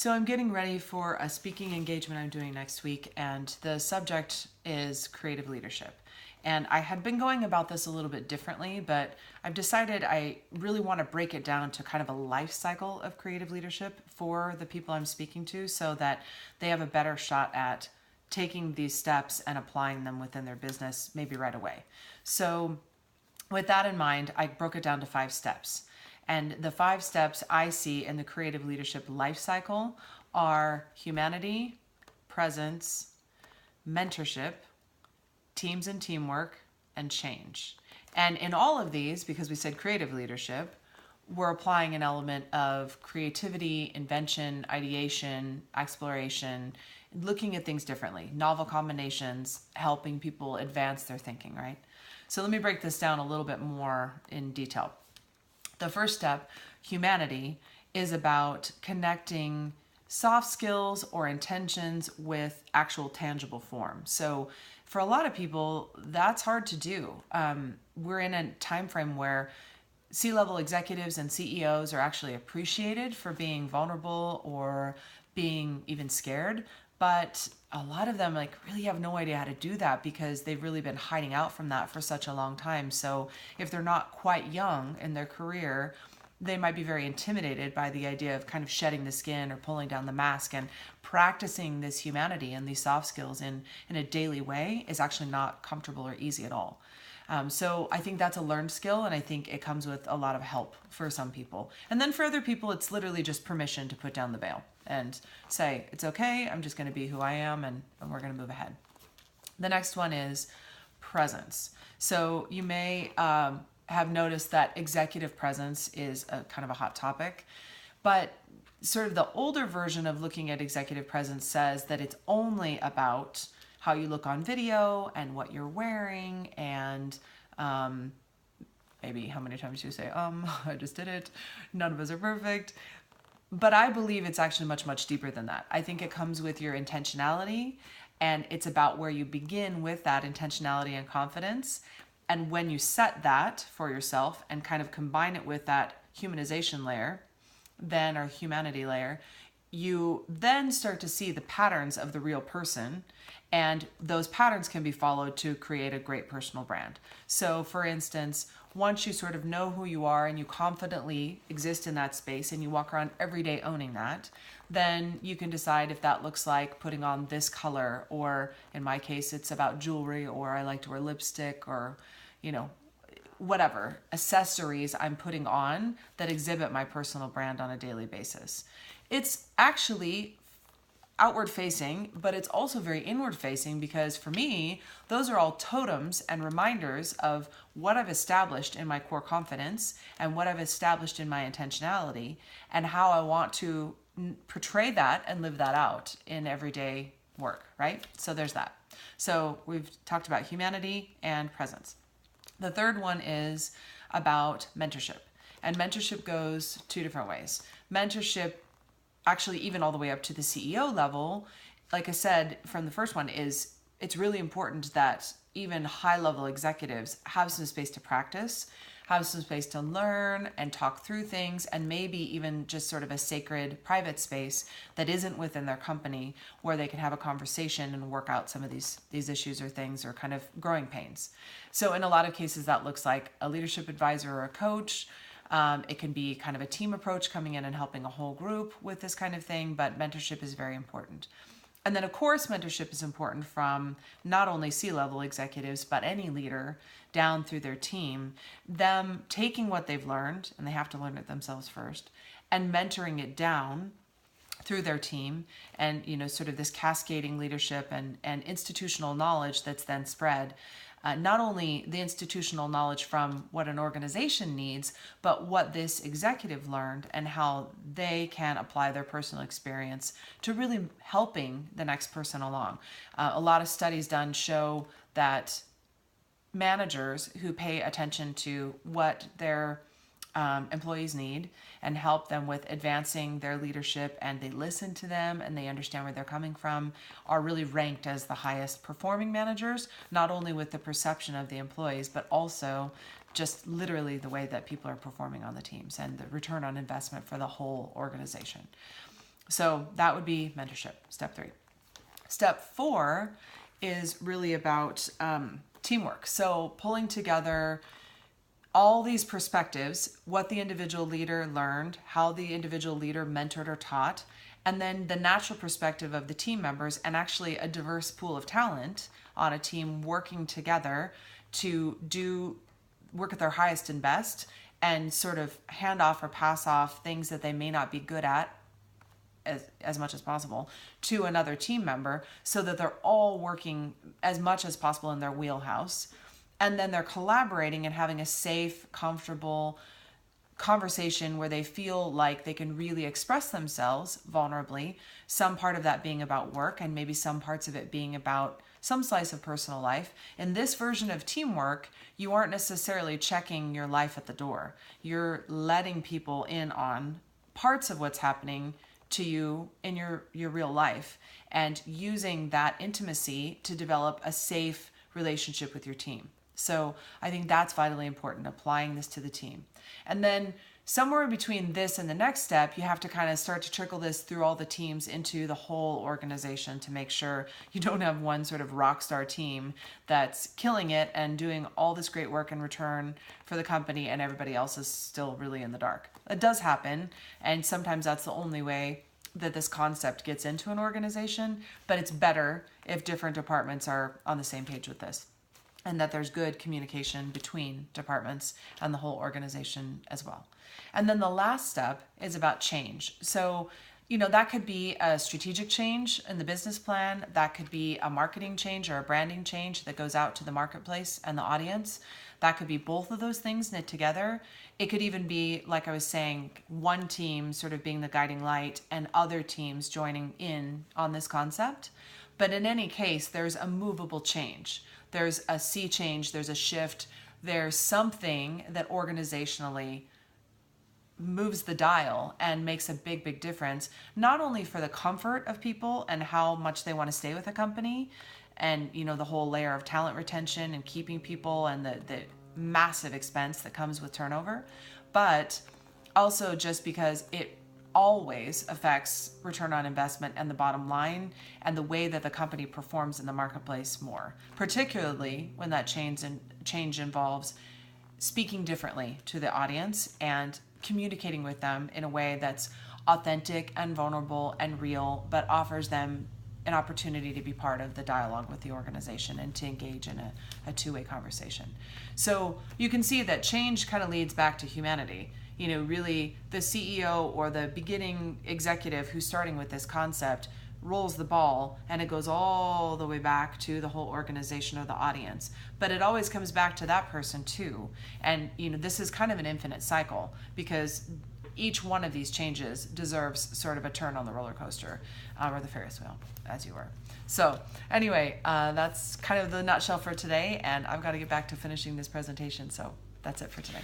So I'm getting ready for a speaking engagement I'm doing next week, and the subject is creative leadership. And I had been going about this a little bit differently, but I've decided I really want to break it down to kind of a life cycle of creative leadership for the people I'm speaking to so that they have a better shot at taking these steps and applying them within their business maybe right away. So with that in mind, I broke it down to 5 steps. And the 5 steps I see in the creative leadership life cycle are humanity, presence, mentorship, teams and teamwork, and change. And in all of these, because we said creative leadership, we're applying an element of creativity, invention, ideation, exploration, looking at things differently, novel combinations, helping people advance their thinking, right? So let me break this down a little bit more in detail. The first step, humanity, is about connecting soft skills or intentions with actual tangible form. So for a lot of people, that's hard to do. We're in a time frame where C-level executives and CEOs are actually appreciated for being vulnerable or being even scared, but a lot of them really have no idea how to do that because they've really been hiding out from that for such a long time. So if they're not quite young in their career, they might be very intimidated by the idea of kind of shedding the skin or pulling down the mask, and practicing this humanity and these soft skills in a daily way is actually not comfortable or easy at all. So I think that's a learned skill, and I think it comes with a lot of help for some people. And then for other people, it's literally just permission to put down the veil and say, it's okay, I'm just going to be who I am, and we're going to move ahead. The next one is presence. So you may have noticed that executive presence is a kind of a hot topic, but sort of the older version of looking at executive presence says that it's only about how you look on video and what you're wearing and maybe how many times you say, I just did it. None of us are perfect. But I believe it's actually much, much deeper than that. I think it comes with your intentionality, and it's about where you begin with that intentionality and confidence. And when you set that for yourself and kind of combine it with that humanization layer, then, or humanity layer, you then start to see the patterns of the real person, and those patterns can be followed to create a great personal brand. So for instance, once you sort of know who you are and you confidently exist in that space and you walk around every day owning that, then you can decide if that looks like putting on this color, or in my case, it's about jewelry, or I like to wear lipstick, or, whatever accessories I'm putting on that exhibit my personal brand on a daily basis. It's actually outward facing, but it's also very inward facing, because for me, those are all totems and reminders of what I've established in my core confidence and what I've established in my intentionality, and how I want to portray that and live that out in everyday work, right? So there's that. So we've talked about humanity and presence. The third one is about mentorship. And mentorship goes 2 different ways. Mentorship, actually even all the way up to the CEO level, like I said from the first one, is it's really important that even high-level executives have some space to practice, have some space to learn and talk through things, and maybe even just sort of a sacred private space that isn't within their company, where they can have a conversation and work out some of these issues or things, or kind of growing pains. So in a lot of cases, that looks like a leadership advisor or a coach. It can be kind of a team approach, coming in and helping a whole group with this kind of thing, but mentorship is very important. And then, of course, mentorship is important from not only C-level executives, but any leader down through their team, them taking what they've learned, and they have to learn it themselves first, and mentoring it down through their team, and sort of this cascading leadership and institutional knowledge that's then spread. Not only the institutional knowledge from what an organization needs, but what this executive learned and how they can apply their personal experience to really helping the next person along. A lot of studies done show that managers who pay attention to what their employees need and help them with advancing their leadership, and they listen to them and they understand where they're coming from, are really ranked as the highest performing managers, not only with the perception of the employees, but also just literally the way that people are performing on the teams and the return on investment for the whole organization. So that would be mentorship, step 3. Step 4 is really about teamwork. So pulling together all these perspectives, what the individual leader learned, how the individual leader mentored or taught, and then the natural perspective of the team members, and actually a diverse pool of talent on a team working together to work at their highest and best, and sort of hand off or pass off things that they may not be good at as much as possible to another team member, so that they're all working as much as possible in their wheelhouse. And then they're collaborating and having a safe, comfortable conversation where they feel like they can really express themselves vulnerably, some part of that being about work and maybe some parts of it being about some slice of personal life. In this version of teamwork, you aren't necessarily checking your life at the door. You're letting people in on parts of what's happening to you in your real life, and using that intimacy to develop a safe relationship with your team. So I think that's vitally important, applying this to the team. And then somewhere between this and the next step, you have to kind of start to trickle this through all the teams into the whole organization to make sure you don't have one sort of rock star team that's killing it and doing all this great work in return for the company, and everybody else is still really in the dark. It does happen, and sometimes that's the only way that this concept gets into an organization, but it's better if different departments are on the same page with this, and that there's good communication between departments and the whole organization as well. And then the last step is about change. So, that could be a strategic change in the business plan. That could be a marketing change or a branding change that goes out to the marketplace and the audience. That could be both of those things knit together. It could even be, like I was saying, one team sort of being the guiding light and other teams joining in on this concept. But in any case, there's a movable change. There's a sea change, there's a shift, there's something that organizationally moves the dial and makes a big, big difference, not only for the comfort of people and how much they want to stay with a company, and the whole layer of talent retention and keeping people and the massive expense that comes with turnover, but also just because it always affects return on investment and the bottom line and the way that the company performs in the marketplace more, particularly when that change involves speaking differently to the audience and communicating with them in a way that's authentic and vulnerable and real, but offers them an opportunity to be part of the dialogue with the organization and to engage in a two-way conversation. So you can see that change kind of leads back to humanity. Really the CEO or the beginning executive who's starting with this concept rolls the ball, and it goes all the way back to the whole organization or the audience. But it always comes back to that person too. And this is kind of an infinite cycle, because each one of these changes deserves sort of a turn on the roller coaster or the Ferris wheel, as you were. So anyway, that's kind of the nutshell for today, and I've got to get back to finishing this presentation. So that's it for today.